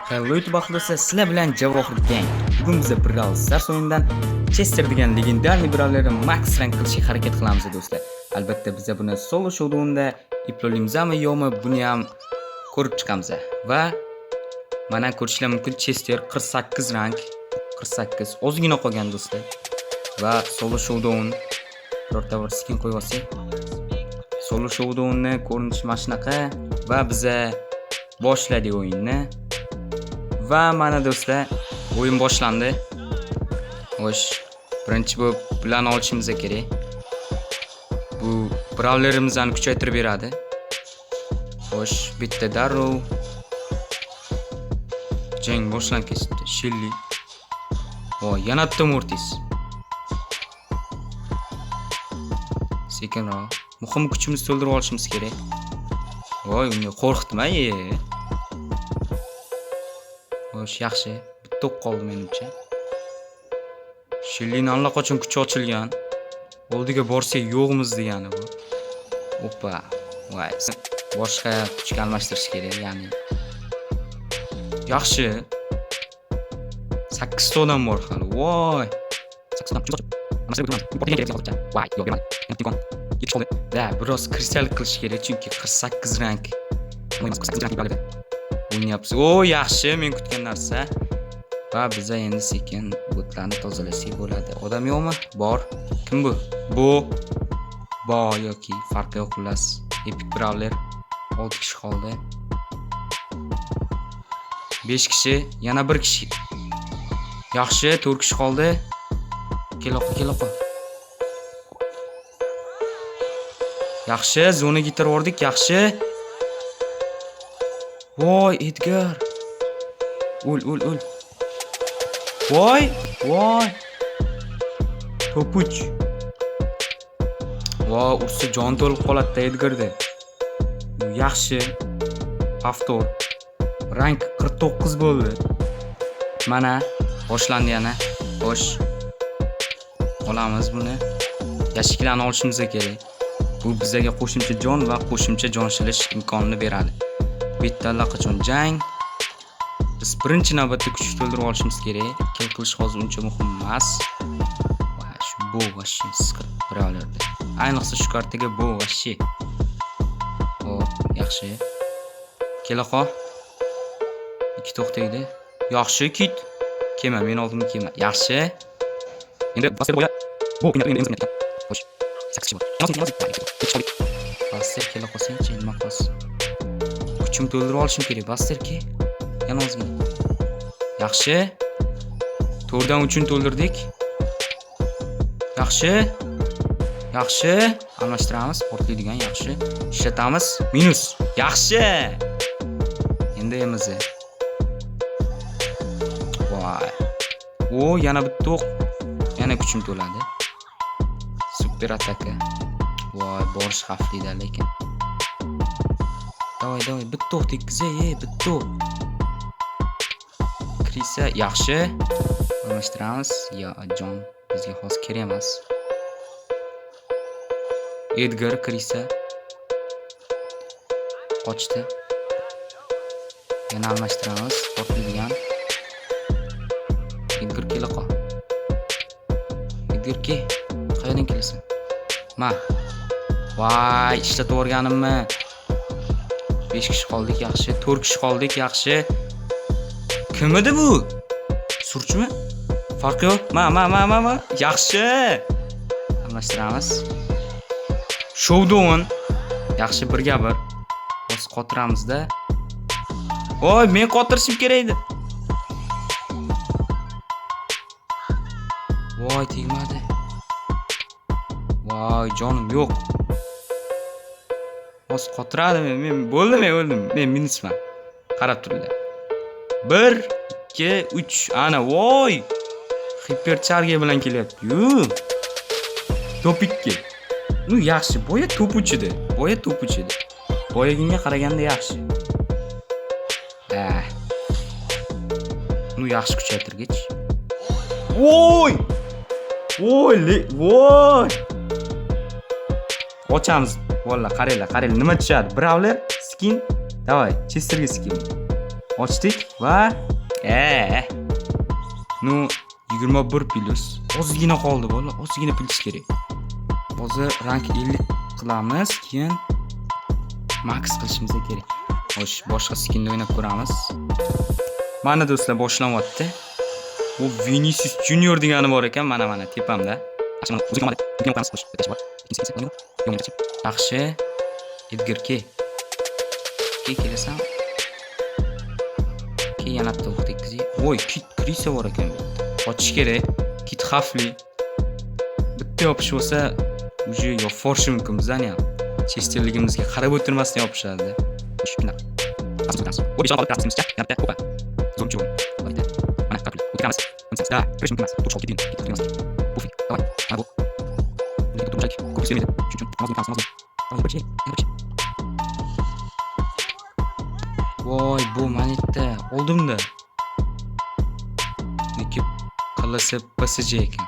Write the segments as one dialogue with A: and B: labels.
A: Hello YouTube do'stlar, sizlar bilan Javohir Gang. Bugun biz Brawl Stars o'yinidan Chester degan legendarniy brawlerni max rank qilishga harakat qilamiz do'stlar. Albatta biz buni solo showdownda iplolimizmi yo'qmi buni ham ko'rib chiqamiz. Va mana ko'rishingiz mumkin Chester 48 rank, 48 ozgina qolgan do'stlar. Va solo showdown birorta bir skin qo'yib olsak. Solo showdownni ko'rinishi mana shunaqa va biz boshladik o'yinni. Va mana do'stlar, o'yin boshlandi. Xo'sh, birinchi bu bilan olishimiz kerak. Bu brawlerimizni kuchaytirib beradi. Xo'sh, bitta darrov jang boshlanib ketdi. Shelly. Voy, yana bitta Mortis. Sekinroq. Muhim kuchimizni to'ldirib olishimiz kerak. Voy, uni qo'rqitma-ye. Xo'sh, yaxshi. Bitta qoldi menimcha. Shellyning allaqachon kuchi ochilgan. Oldiga borsak yo'qmiz degani bu. Oppa. Voy, boshqa kuchga almashtirish kerak, ya'ni. Yaxshi. 8 ta odam bor hali. Voy. 8 ta odam. Voy, yo'q bermadi. Yetish qoldi. Da, biroz kristall qilish kerak, chunki 48 rank. 48 rank bo'ladi. O'ynayapsiz. O, yaxshi, men kutgan narsa. Va biz endi sekin botlarni tozalasak bo'ladi. Odam yo'qmi? Bor. Kim bu? Bu yoki farqi yo'q xullas. Epic Brawler 6 kishi qoldi. 5 kishi, yana 1 kishi. Yaxshi, 4 kishi qoldi. Keloqi. Yaxshi, zonaga yetirib oldik, yaxshi. Voy, Edgar. O'l. Voy. Topuch. Voy, ursa jon to'lib qoladi Edgarda. Yaxshi. Avtor. Rank 49 bo'ldi. Mana boshlandi yana. Xo'sh. Olamiz buni. Yashiklarni olishimiz kerak. Bu bizga qo'shimcha jon va qo'shimcha jon shilish imkonini beradi. Bitta allaqachon jang. Biz birinchi navbatda kuch to'ldirib olishimiz kerak. Kill qilish hozir uncha muhim emas. Va shu bu vashi skr brawlerda. Ayniqsa shu kartaga bu vashi. Xo'p, yaxshi. Kelaqa. 2 to'xtaydi. Yaxshi kit. Kema, men oldimda kema. Yaxshi. Endi basket bo'ya. Bu endi. Xo'sh. 8 kishi bor. Basket kela qolsa-chi, nima qilsin? Kuchim to'ldirib olishim kerak, Basterki. Yana ozgina. Yaxshi. 4dan 3ni to'ldirdik. Yaxshi. Almashtiramiz, portlaydigan yaxshi. Ishlatamiz. Minus. Yaxshi. Endi emizi. Voy. O, yana bitta o'q. Yana kuchim to'ladi. Super ataka. Voy, borish xavfli-da lekin. Davay, bitta o'q tekkizay, bitta o'q. Krisa, yaxshi. Almashtiramiz. Ya, jon bizga xos kerak emas. Edgar, Krisa. Qochdi. Yana almashtiramiz. Portlaydigan. Edgar kelaqa. Edgar ke. Qayerdan kelasan? Ma. Voy, ishlatib o'rganimmi? 5 kishi qoldik, yaxshi. 4 kishi qoldik, yaxshi. Kim edi bu? Surchmi? Farqi yo'q. Ma. Yaxshi. Almashtiramiz. Showdown. Yaxshi, birga bir. Biz qotiramiz-da. Voy, men qotirishim kerak edi. Voy, tegmadi. Voy, jonim yo'q. Biz qotiradimi? Men o'ldim. Men minusman. Qarab turinglar. 1, 2, 3. Ana, voy. Hipercharge bilan kelyapti. Top 2. Nu yaxshi, boya topuch edi. Boyaginga qaraganda yaxshi. Nu yaxshi kuchaytirgich. Voy. Ochamiz. Valla, qaranglar, nima tushadi? Brawler skin. Davay, Chesterga skin. Ochdik va nu 21 plus. Ozgina qoldi bola, ozgina plyus kerak. Hozir rank 50 qilamiz, keyin max qilishimiz kerak. Xo'sh, boshqa skinda o'ynab ko'ramiz. Mana do'stlar boshlanyapti. Bu Vinicius Junior degani bor ekan, mana tepamda. Yaxshi. Edgar ke. Kelasan. Ke yana bitta o'q tekkizi. Voy, kit krisa bor ekan bu. Ochish kerak. Kit xavfli. Bitta yopish bo'lsa, uje yoporishi mumkin bizani ham. Chesterligimizga qarab o'tirmasdan yopishadi. Shunday. Bu besh olib taslimizcha, yana bitta o'q. Zo'rchi bo'l. Mana qapli. O'tiramiz. Da, kirish mumkin emas. To'sh olib keting. Pufik. Davay. Mana bu. Bunga turmushak. Ko'p sevmaydi. Chunki namozga. Voy, bu manitda oldimda. Ekip qilasa PSG ekan.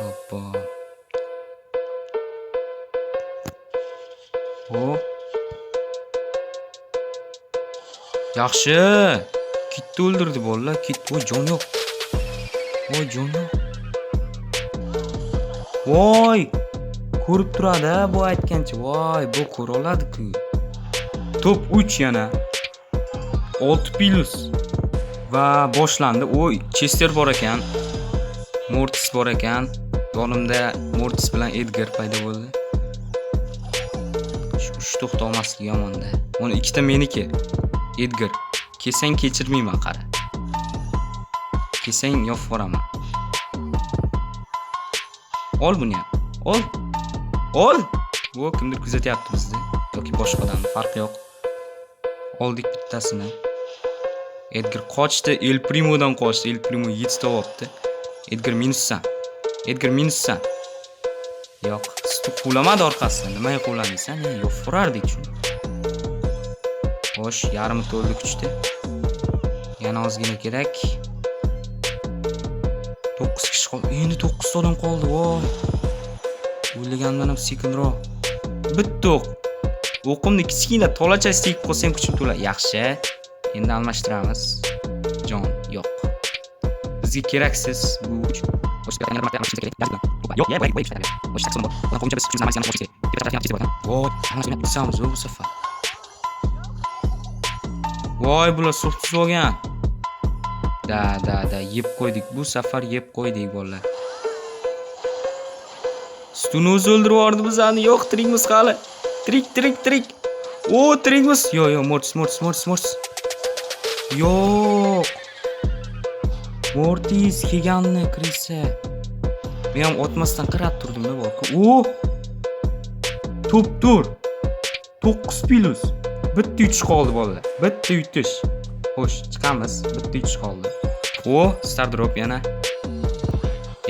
A: Hoppa. Hop. Yaxshi. Kitni o'ldirdi bolalar. Kit, voy jon yo'q. Voy jon yo'q. Voy. Ko'rib turadi bu aytgancha. Voy, bu ko'ra oladi-ku. Top 3 yana. 6 plus. Va boshlandi. Oy, Chester bor ekan. Mortis bor ekan. Yonimda Mortis bilan Edgar paydo bo'ldi. Shu 3 to'xta olmasligi yomonda. Mana ikkita meniki. Edgar. Kesang kechirmayman qara. Kesang yopib boraman. Ol buni ham. Ol. Bu kimdir kuzatyapti bizni yoki boshqa odam, farqi yo'q. Oldik bittasini. Edgar qochdi, El Primodan qochdi. El Primo yetib Edgar minussan. Yo'q, stu qulamadi orqasidan. Nimaga qulamiysan? Yo'q, furardik shuni. Xo'sh, yarmi to'ldi kuchdi. Yana ozgina kerak. 9 kishi qoldi. Endi 9 odam qoldi. Voy. O'ylagandan ham sekinroq. Bitta o'q. O'qimni kichkina tolachasi tegib qolsa ham kuchim to'la. Yaxshi. Endi almashtiramiz. Jon yo'q. Bizga keraksiz bu kuch. Voy, bular sulhsiz bo'lgan. Da, yeb qo'ydik. Bu safar yeb qo'ydik bolalar. Stuni o'zi o'ldirib yubordi bizani. Yo'q, tirikmiz hali. Tirik. O, tirikmiz. Yo'q, Mortis. Yo'q. Mortis kelganni kirsa. Men ham otmasdan qarab turdim-da borku. O! Top tur. 9 plus. Bitta yutish qoldi bolalar. Bitta yutish. Xo'sh, chiqamiz. Bitta yutish qoldi. O, star drop yana.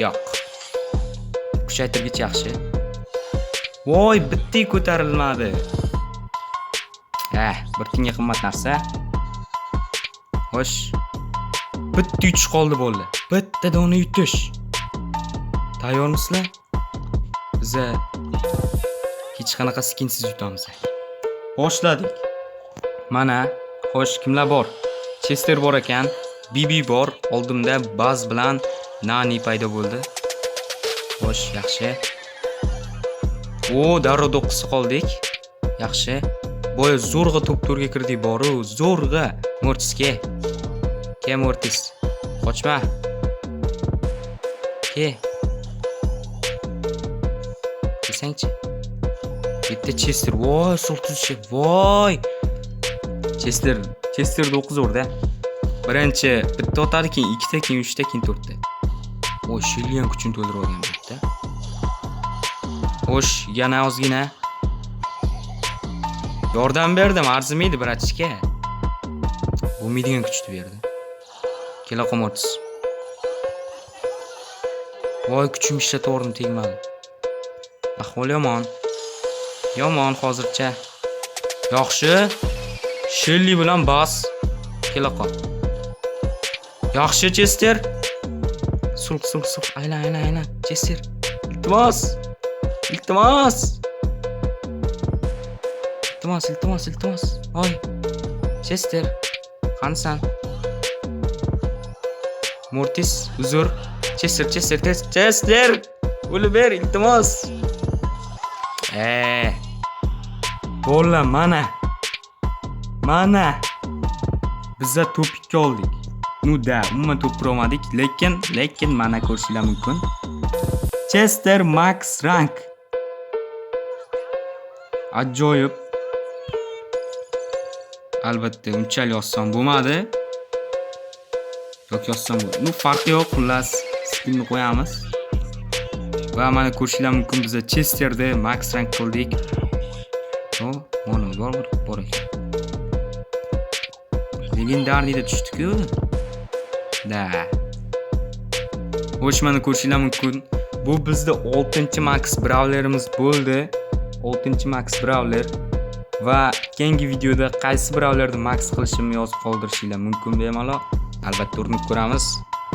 A: Yo'q. Kuchaytirgich yaxshi. Voy, bitta ko'tarilmadi. Bir tinga qimmat narsa. Xo'sh. Bitta yutish qoldi bolalar. Bitta dona yutish. Tayyormisizlar? Biz hech qanaqa skinsiz yutamiz. Boshladik. Mana, xo'sh, kimlar bor? Chester bor ekan, Bibi bor, oldimda Baz bilan Nani paydo bo'ldi. Xo'sh, yaxshi. O, darrov 9 qoldik. Yaxshi. Boya zo'rg'a top turga kirdik boru, zo'rg'a Mortisga. Ke Mortis. Qochma. Ke. Kesangchi. Bitta Chester. Voy, sultushi. Voy. Chester 9 urdi. Birinchi bitta otadi, keyin ikkita, keyin 3ta, keyin 4ta. Voy, Shillian kuchini to'ldirib olgan bitta. Xo'sh, yana ozgina. Yordam berdim, arzimaydi bratishga. Bo'lmaydigan kuchni berdi. Kela Mortis. Voy, kuchim ishlataverdim, tegmadi. Ahvol yomon. Yomon hozircha. Yaxshi. Shelli bilan Bas. Kela qol. Yaxshi Chester. Sulh. Aylan. Chester. Iltimos. Oy. Chester, qanisan? Mortis, uzr. Chester. O'lib ber, iltimos. Bo'la, mana. Bizza to'p 2 oldik. Umuman to'p olmadik, lekin mana ko'rishinglar mumkin. Chester Max Rank. Ajoyib. Albatta, unchalik oson bo'lmadi. Yoki oson bo'ldi. Farqi yo'q, xullas, skinni qo'yamiz. Va mana ko'rishinglar mumkin, biz Chesterda Max Rank qildik. Mana bor ekan. Legendarniyda tushdik-ku. Xo'sh, mana ko'rishinglar mumkin. Bu bizda 6-Max Brawlerimiz bo'ldi. 6-Max Brawler. Va keyingi videoda qaysi Brawlerni max qilishimni yozib qoldirishinglar mumkin bemalol. Albatta urinib ko'ramiz.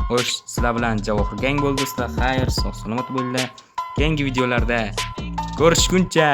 A: Xo'sh, sizlar bilan Javohir Gang bo'ldi. Sizlar xayr, sog' salomat bo'linglar. Keyingi videolarda ko'rishguncha